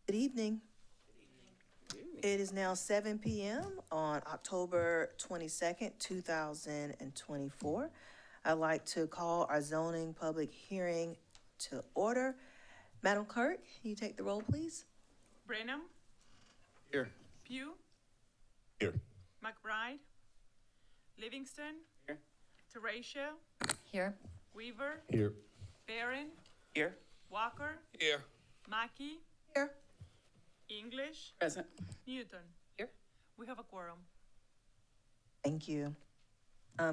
Good evening. It is now 7 p.m. on October 22nd, 2024. I'd like to call our zoning public hearing to order. Madam Clerk, can you take the roll, please? Brenham, Here. Pugh, Here. McBride, Livingston, Here. Teratio, Here. Weaver, Here. Barron, Here. Walker, Here. Mackey, Here. English, Present. Newton. Here. We have a quorum. Thank you.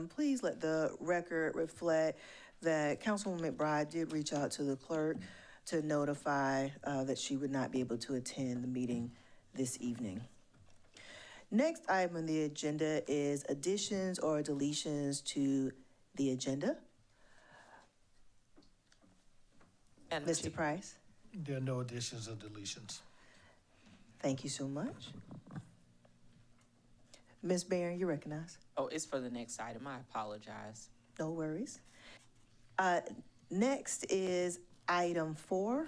Please let the record reflect that Councilwoman McBride did reach out to the clerk to notify that she would not be able to attend the meeting this evening. Next item on the agenda is additions or deletions to the agenda. Mr. Price, There are no additions or deletions. thank you so much. Ms. Barron, you recognize. Oh, it's for the next item. I apologize. No worries. Next is item 4,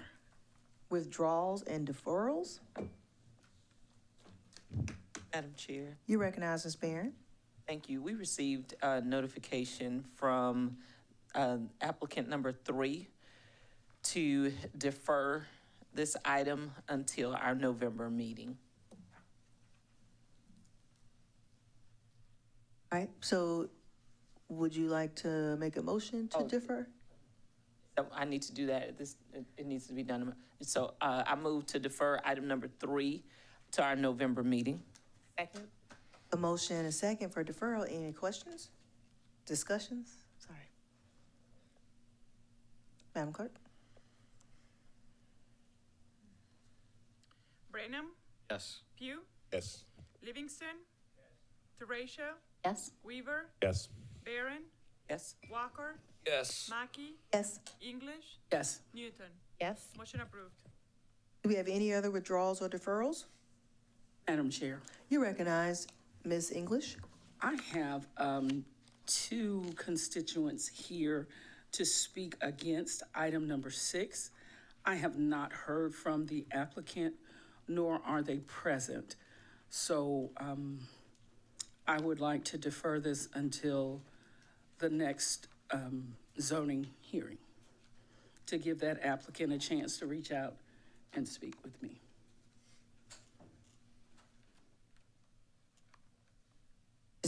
withdrawals and deferrals. Madam Chair, You recognize Ms. Barron. thank you. We received a notification from applicant number 3 to defer this item until our November meeting. All right, so would you like to make a motion to Oh. defer? So I need to do that. It needs to be done. So I move to defer item number 3 to our November meeting. Second. A motion and a second for deferral. Any questions? Discussions? Sorry. Madam Clerk? Brenham, Yes. Pugh, Yes. Livingston, Teratio, Yes. Weaver, Yes. Barron, Yes? Walker, Yes. Mackey, Yes. English, Yes. Newton. Yes. Motion approved. Do we have any other withdrawals or deferrals? Madam Chair, You recognize Ms. English. I have 2 constituents here to speak against item number 6. I have not heard from the applicant, nor are they present. So I would like to defer this until the next zoning hearing, to give that applicant a chance to reach out and speak with me.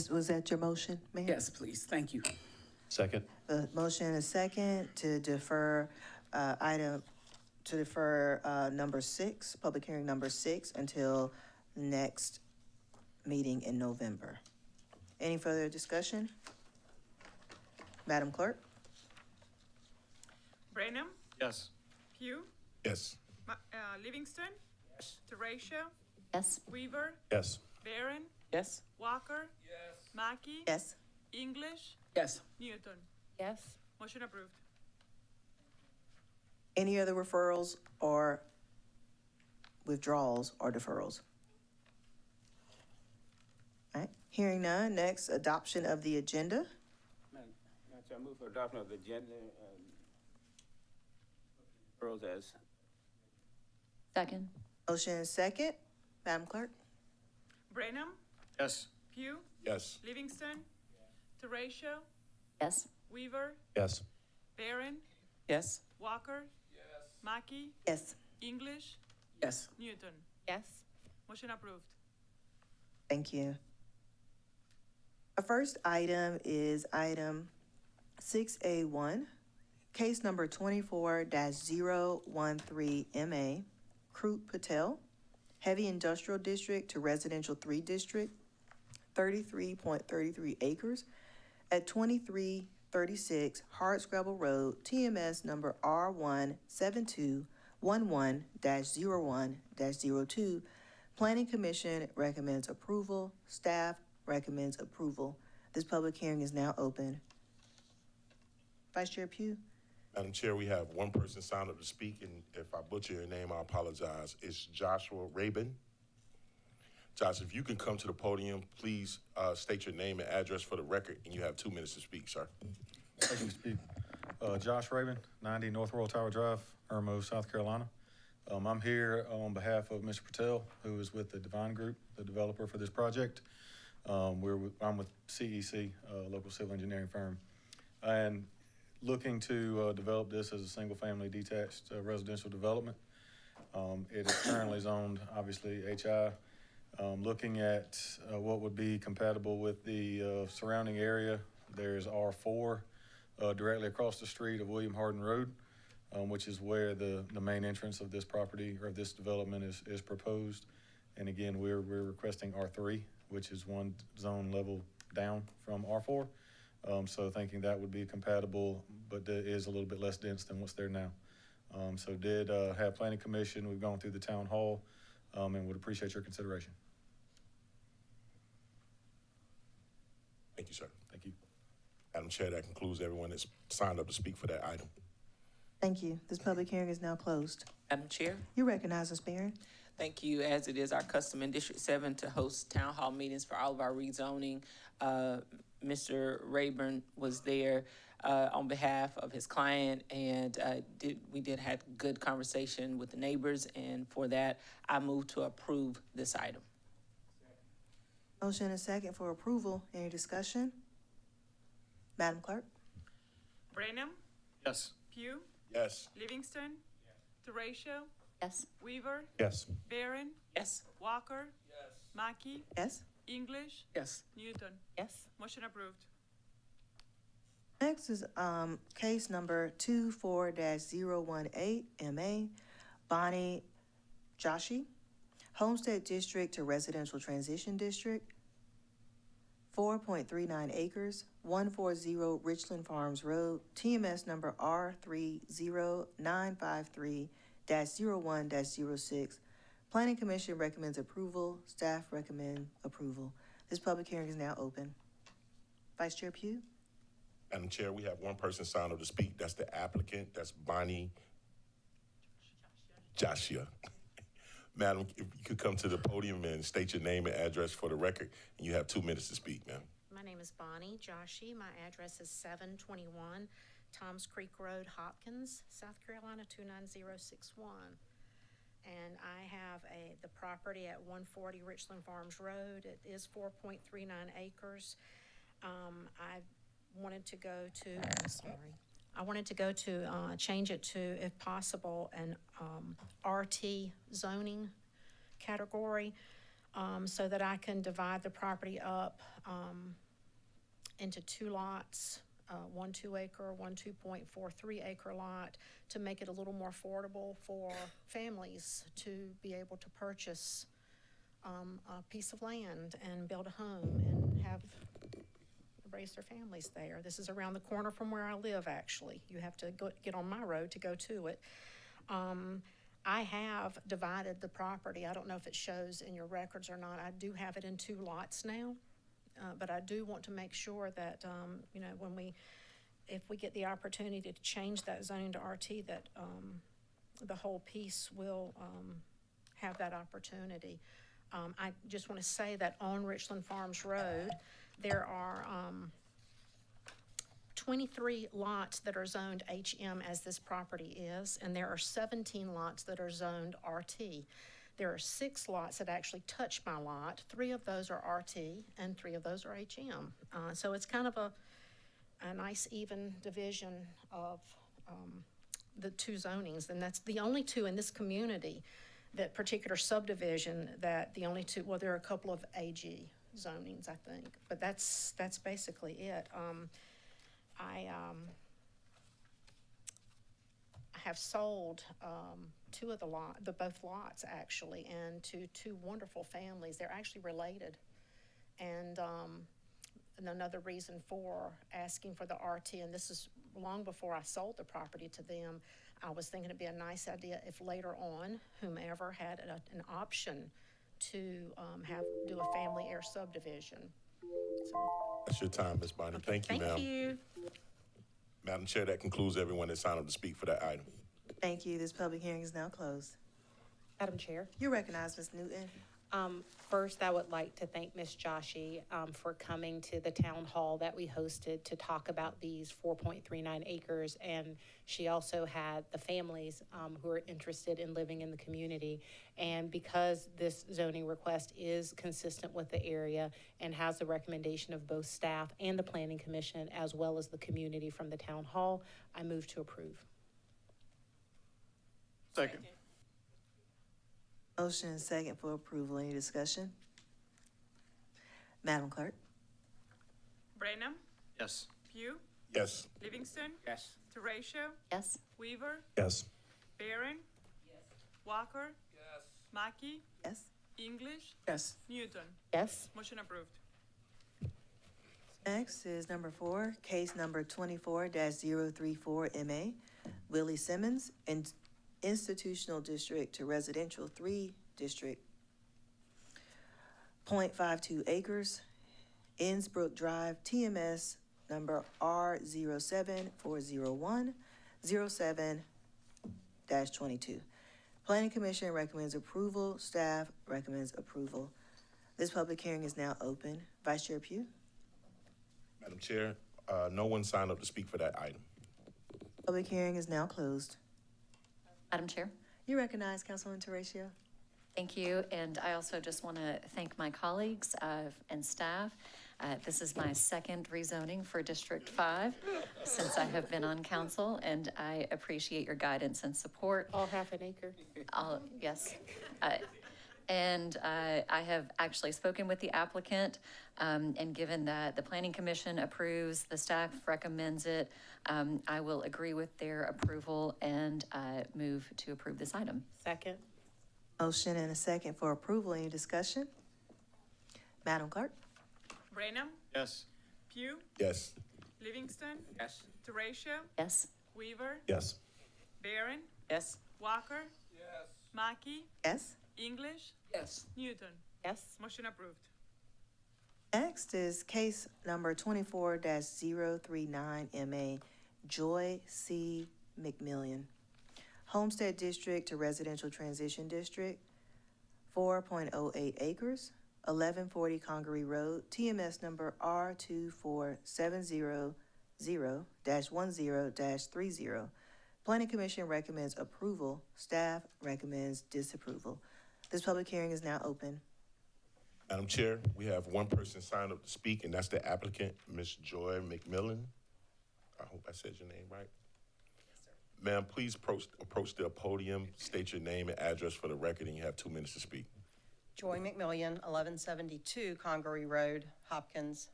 Was that your motion, ma'am? Yes, please, thank you. Second. The motion and a second to defer number 6, public hearing number 6, until next meeting in November. Any further discussion? Madam Clerk? Brenham, Yes. Pugh, Yes. Livingston, Teratio, Yes. Weaver, Yes. Barron, Yes? Walker, Mackey, Yes. English, Yes. Newton. Yes. Motion approved. Any other referrals or withdrawals or deferrals? All right, hearing none, next, adoption of the agenda. Madam Chair, I move for adoption of the agenda, referrals as Second. Motion and second. Madam Clerk? Brenham, Yes. Pugh, Yes. Livingston, Teratio, Yes. Weaver, Yes. Barron, Yes? Walker, Mackey, Yes. English, Yes. Newton. Yes. Motion approved. Thank you. Our first item is item 6A1, case number 24-013MA, Kroot Patel, Heavy Industrial District to Residential 3 District, 33.33 acres at 2336 Hardscrabble Road, TMS number R17211-01-02. Planning Commission recommends approval. Staff recommends approval. This public hearing is now open. Vice Chair Pugh? Madam Chair, we have one person signed up to speak, and if I butcher your name, I apologize. It's Joshua Rabin. Josh, if you can come to the podium, please state your name and address for the record, and you have 2 minutes to speak, sir. Thank you, Speak. Josh Rabin, 90 North Royal Tower Drive, Irmo, South Carolina. I'm here on behalf of Mr. Patel, who is with the Divine Group, the developer for this project. I'm with CEC, local civil engineering firm, and looking to develop this as a single-family detached residential development. It is currently zoned, obviously, HI. Looking at what would be compatible with the surrounding area, there's R4 directly across the street of William Hardin Road, which is where the main entrance of this property or this development is proposed. And again, we're requesting R3, which is one zone level down from R4. So thinking that would be compatible, but that is a little bit less dense than what's there now. So did have planning commission. We've gone through the town hall, and would appreciate your consideration. Thank you, sir. Thank you. Madam Chair, that concludes everyone that's signed up to speak for that item. Thank you. This public hearing is now closed. Madam Chair, You recognize Ms. Barron. thank you, as it is our custom in District 7 to host town hall meetings for all of our rezoning. Mr. Rayburn was there on behalf of his client, and we did have good conversation with the neighbors, and for that, I move to approve this item. Motion and second for approval. Any discussion? Madam Clerk? Brenham, Yes. Pugh, Yes. Livingston, Teratio, Yes. Weaver, Yes. Barron, Yes. Walker, Mackey, Yes. English, Yes. Newton. Yes. Motion approved. Next is case number 24-018 MA, Bonnie Joshi, Homestead District to Residential Transition District, 4.39 acres, 140 Richland Farms Road, TMS number R30953-01-06. Planning Commission recommends approval. Staff recommend approval. This public hearing is now open. Vice Chair Pugh? Madam Chair, we have one person signed up to speak. That's the applicant. That's Bonnie Joshua. Madam, if you could come to the podium and state your name and address for the record, and you have 2 minutes to speak, ma'am. My name is Bonnie Joshi. My address is 721 Toms Creek Road, Hopkins, South Carolina 29061. And I have the property at 140 Richland Farms Road. It is 4.39 acres. I wanted to go to, change it to, if possible, an RT zoning category, so that I can divide the property up into 2 lots, one 2-acre, one 2.43 acre lot, to make it a little more affordable for families to be able to purchase a piece of land and build a home and raise their families there. This is around the corner from where I live, actually. You have to get on my road to go to it. I have divided the property. I don't know if it shows in your records or not. I do have it in 2 lots now, but I do want to make sure that, if we get the opportunity to change that zoning to RT, that the whole piece will have that opportunity. I just want to say that on Richland Farms Road, there are 23 lots that are zoned HM as this property is, and there are 17 lots that are zoned RT. There are 6 lots that actually touch my lot. 3 of those are RT and 3 of those are HM. So it's kind of a nice even division of the 2 zonings, and that's the only 2 in this community, that particular subdivision, that the only 2, well, there are a couple of AG zonings, I think, but that's basically it. I have sold 2 of both lots, actually, and to 2 wonderful families. They're actually related, and another reason for asking for the RT, and this is long before I sold the property to them, I was thinking it'd be a nice idea if later on, whomever had an option to do a family heir subdivision. So, That's your time, Ms. Bonnie. okay, Thank you, ma'am. Thank you. Madam Chair, that concludes everyone that signed up to speak for that item. Thank you. This public hearing is now closed. Madam Chair, You recognize Ms. Newton. First, I would like to thank Ms. Joshi for coming to the town hall that we hosted to talk about these 4.39 acres. And she also had the families who are interested in living in the community. And because this zoning request is consistent with the area and has the recommendation of both staff and the planning commission, as well as the community from the town hall, I move to approve. Second. Motion and second for approval. Any discussion? Madam Clerk? Brenham, Yes. Pugh, Yes. Livingston, Yes. Teratio, Yes. Weaver, Yes. Barron, Walker, Mackey, Yes. English, Yes. Newton. Yes. Motion approved. Next is number 4, case number 24-034 MA, Willie Simmons, Institutional District to Residential 3 District, 0.52 acres, Innsbrook Drive, TMS number R0740107-22. Planning Commission recommends approval, staff recommends approval. This public hearing is now open. Vice Chair Pugh? Madam Chair, no one signed up to speak for that item. Public hearing is now closed. Madam Chair? You recognize Councilwoman Teratio. Thank you, and I also just want to thank my colleagues and staff. This is my second rezoning for District 5 since I have been on council, and I appreciate your guidance and support. All half an acre. Yes. And I have actually spoken with the applicant, and given that the Planning Commission approves, the staff recommends it, I will agree with their approval and move to approve this item. Second. Motion and a second for approval. Any discussion? Madam Clerk? Brenham, Yes. Pugh, Yes. Livingston, Yes. Teratio, Yes. Weaver, Yes. Barron, Yes. Walker, Mackey, Yes. English, Yes. Newton. Yes. Motion approved. Next is case number 24-039 MA, Joy C. McMillian, Homestead District to Residential Transition District, 4.08 acres, 1140 Congaree Road, TMS number R24700-10-30. Planning Commission recommends approval. Staff recommends disapproval. This public hearing is now open. Madam Chair, we have one person signed up to speak, and that's the applicant, Ms. Joy McMillan. I hope I said your name right. Ma'am, please approach the podium, state your name and address for the record, and you have 2 minutes to speak. Joy McMillian, 1172 Congaree Road, Hopkins,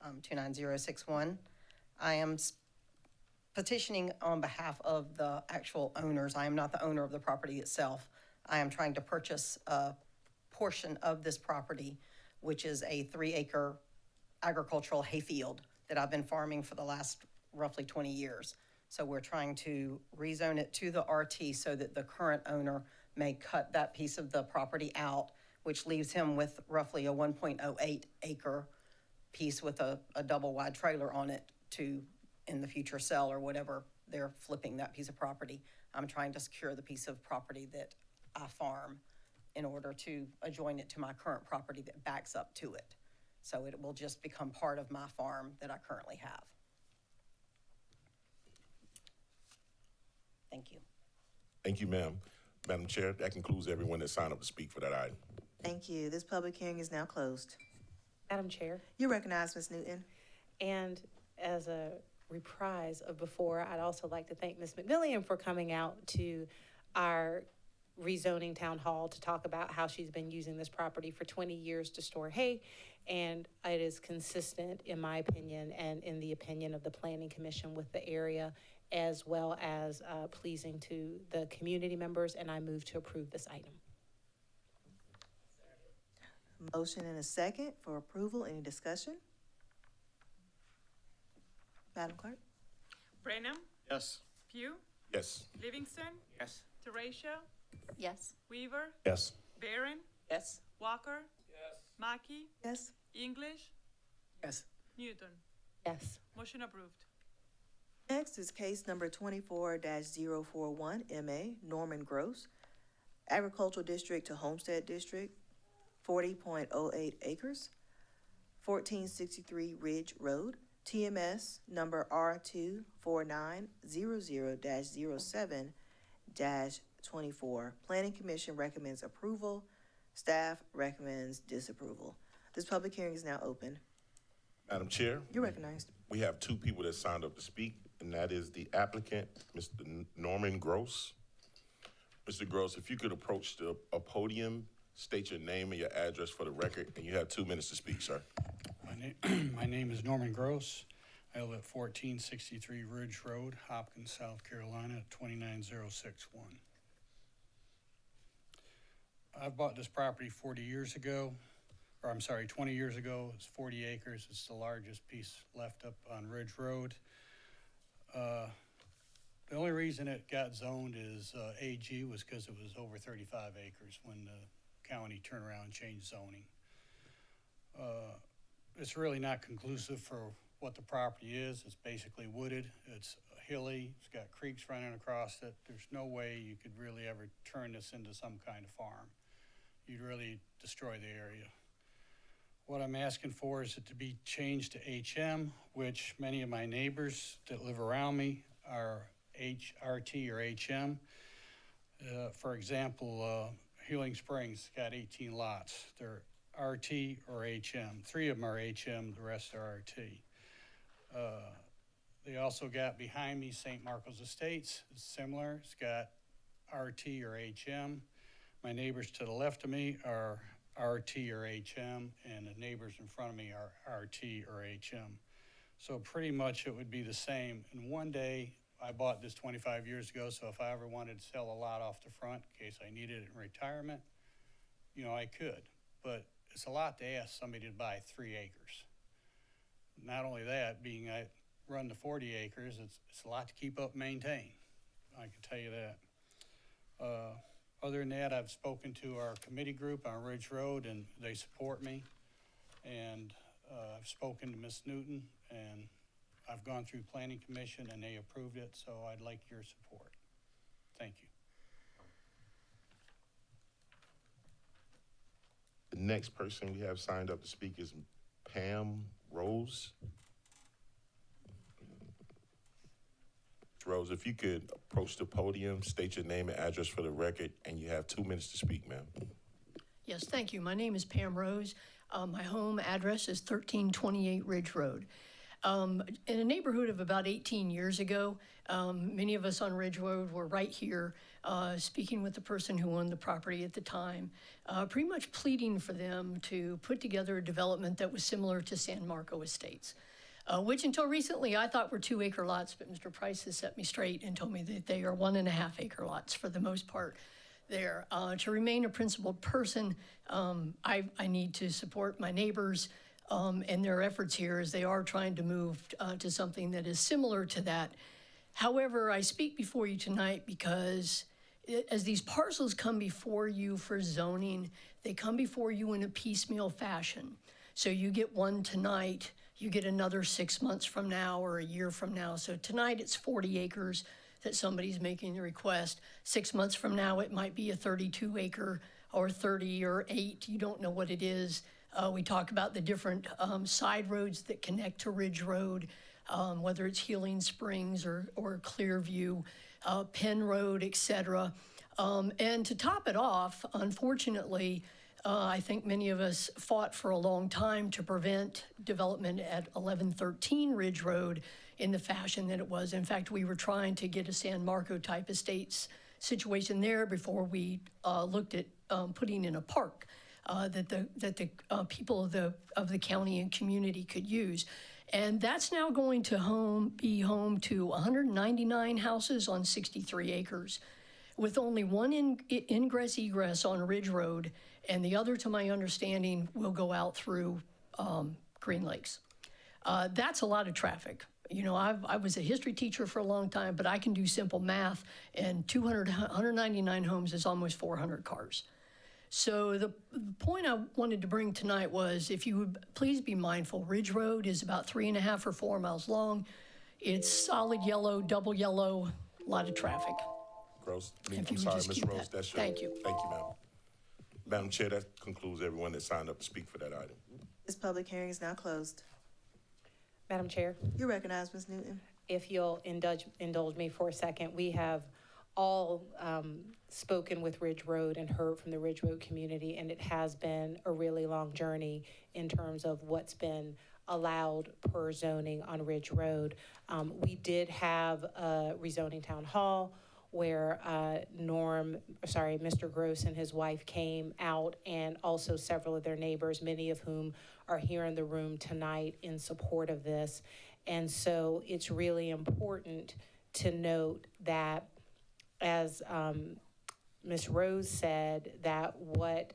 29061. I am petitioning on behalf of the actual owners. I am not the owner of the property itself. I am trying to purchase a portion of this property, which is a 3-acre agricultural hayfield that I've been farming for the last roughly 20 years. So we're trying to rezone it to the RT so that the current owner may cut that piece of the property out, which leaves him with roughly a 1.08 acre piece with a double wide trailer on it to, in the future, sell or whatever they're flipping that piece of property. I'm trying to secure the piece of property that I farm in order to adjoin it to my current property that backs up to it. So it will just become part of my farm that I currently have. Thank you. Thank you, ma'am. Madam Chair, that concludes everyone that signed up to speak for that item. Thank you. This public hearing is now closed. Madam Chair. You recognize Ms. Newton. And as a reprise of before, I'd also like to thank Ms. McMillian for coming out to our rezoning town hall to talk about how she's been using this property for 20 years to store hay. And it is consistent, in my opinion, and in the opinion of the Planning Commission with the area, as well as pleasing to the community members, and I move to approve this item. Motion and a second for approval. Any discussion? Madam Clerk? Brenham, Yes. Pugh, Yes. Livingston, Yes. Teratio, Yes. Weaver, Yes. Barron, Yes. Walker, Mackey, Yes. English, Yes. Newton. Yes. Motion approved. Next is case number 24-041 MA, Norman Gross, Agricultural District to Homestead District, 40.08 acres, 1463 Ridge Road, TMS number R2-490-07-24. Planning Commission recommends approval. Staff recommends disapproval. This public hearing is now open. Madam Chair, You're recognized. we have two people that signed up to speak, and that is the applicant, Mr. Norman Gross. Mr. Gross, if you could approach the podium, state your name and your address for the record, and you have 2 minutes to speak, sir. My name is Norman Gross. I live at 1463 Ridge Road, Hopkins, South Carolina, 29061. I bought this property 20 years ago. It's 40 acres. It's the largest piece left up on Ridge Road. The only reason it got zoned is AG was because it was over 35 acres when the county turned around and changed zoning. It's really not conclusive for what the property is. It's basically wooded. It's hilly. It's got creeks running across it. There's no way you could really ever turn this into some kind of farm. You'd really destroy the area. What I'm asking for is it to be changed to HM, which many of my neighbors that live around me are HRT or HM. For example, Healing Springs got 18 lots. They're RT or HM. 3 of them are HM, the rest are RT. They also got behind me St. Marcos Estates. It's similar. It's got RT or HM. My neighbors to the left of me are RT or HM, and the neighbors in front of me are RT or HM. So pretty much it would be the same. And one day, I bought this 25 years ago, so if I ever wanted to sell a lot off the front in case I needed it in retirement, you know, I could. But it's a lot to ask somebody to buy 3 acres. Not only that, being I run the 40 acres, it's a lot to keep up and maintain. I can tell you that. Other than that, I've spoken to our committee group on Ridge Road, and they support me. And I've spoken to Ms. Newton, and I've gone through Planning Commission, and they approved it, so I'd like your support. Thank you. The next person we have signed up to speak is Pam Rose. Rose, if you could approach the podium, state your name and address for the record, and you have 2 minutes to speak, ma'am. Yes, thank you. My name is Pam Rose. My home address is 1328 Ridge Road. In a neighborhood of about 18 years ago, many of us on Ridge Road were right here speaking with the person who owned the property at the time, pretty much pleading for them to put together a development that was similar to San Marco Estates. Which until recently I thought were 2-acre lots, but Mr. Price has set me straight and told me that they are 1.5-acre lots for the most part there. To remain a principled person, I need to support my neighbors and their efforts here as they are trying to move to something that is similar to that. However, I speak before you tonight because as these parcels come before you for zoning, they come before you in a piecemeal fashion. So you get one tonight, you get another 6 months from now or a year from now. So tonight it's 40 acres that somebody's making the request. 6 months from now, it might be a 32 acre or 30 or 8, you don't know what it is. We talk about the different side roads that connect to Ridge Road, whether it's Healing Springs or Clearview, Penn Road, et cetera. And to top it off, unfortunately, I think many of us fought for a long time to prevent development at 1113 Ridge Road in the fashion that it was. In fact, we were trying to get a San Marco type estates situation there before we looked at putting in a park that the people of the county and community could use. And that's now going to be home to 199 houses on 63 acres, with only one ingress egress on Ridge Road, and the other, to my understanding, will go out through Green Lakes. That's a lot of traffic. You know, I was a history teacher for a long time, but I can do simple math, and 199 homes is almost 400 cars. So the point I wanted to bring tonight was, if you would please be mindful, Ridge Road is about 3.5 or 4 miles long. It's solid yellow, double yellow, a lot of traffic. Gross, If you I'm would sorry, just Ms. keep Rose, that. that's your. Thank you. Thank you, ma'am. Madam Chair, that concludes everyone that signed up to speak for that item. This public hearing is now closed. Madam Chair, You're recognized, Ms. Newton. if you'll indulge me for a second, we have all spoken with Ridge Road and heard from the Ridge Road community, and it has been a really long journey in terms of what's been allowed per zoning on Ridge Road. We did have a rezoning town hall where Mr. Gross and his wife came out, and also several of their neighbors, many of whom are here in the room tonight in support of this. And so it's really important to note that, as Ms. Rose said, that what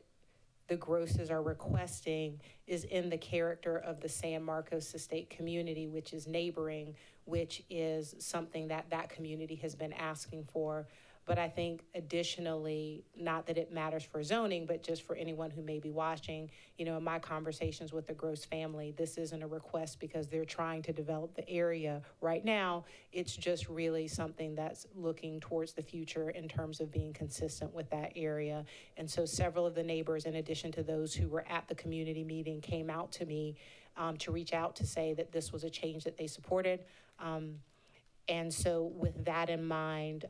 the Grosses are requesting is in the character of the San Marcos Estate community, which is neighboring, which is something that that community has been asking for. But I think additionally, not that it matters for zoning, but just for anyone who may be watching, you know, in my conversations with the Gross family, this isn't a request because they're trying to develop the area right now. It's just really something that's looking towards the future in terms of being consistent with that area. And so several of the neighbors, in addition to those who were at the community meeting, came out to me to reach out to say that this was a change that they supported. And so with that in mind,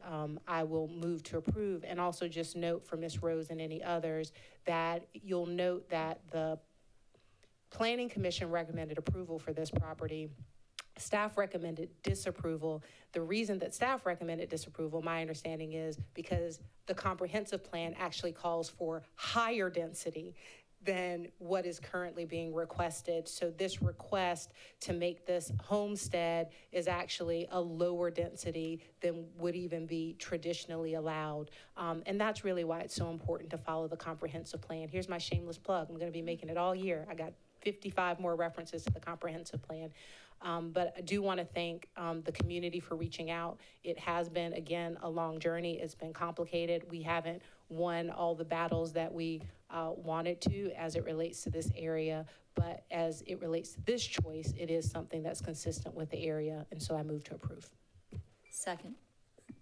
I will move to approve, and also just note for Ms. Rose and any others that you'll note that the Planning Commission recommended approval for this property. Staff recommended disapproval. The reason that staff recommended disapproval, my understanding, is because the comprehensive plan actually calls for higher density than what is currently being requested. So this request to make this homestead is actually a lower density than would even be traditionally allowed. And that's really why it's so important to follow the comprehensive plan. Here's my shameless plug. I'm gonna be making it all year. I got 55 more references to the comprehensive plan. But I do want to thank the community for reaching out. It has been, again, a long journey. It's been complicated. We haven't won all the battles that we wanted to as it relates to this area. But as it relates to this choice, it is something that's consistent with the area. And so I move to approve. Second.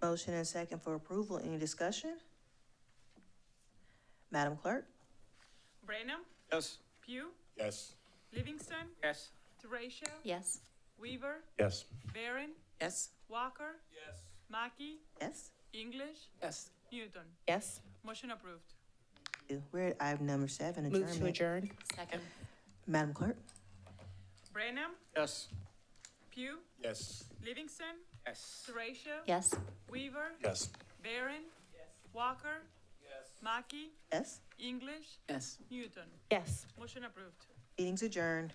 Motion and second for approval. Any discussion? Madam Clerk? Brenham, Yes. Pugh, Yes. Livingston, Yes. Teratio, Yes. Weaver, Yes. Barron, Yes. Walker, Yes. Mackey, Yes. English, Yes. Newton. Yes. Motion approved. We're at item number 7, Move to adjournment. adjourn. Second. Madam Clerk? Brenham, Yes. Pugh, Yes. Livingston, Yes. Teratio, Yes. Weaver, Yes. Barron, Walker, Mackey, Yes. English, Yes. Newton. Yes. Motion approved. Meeting's adjourned.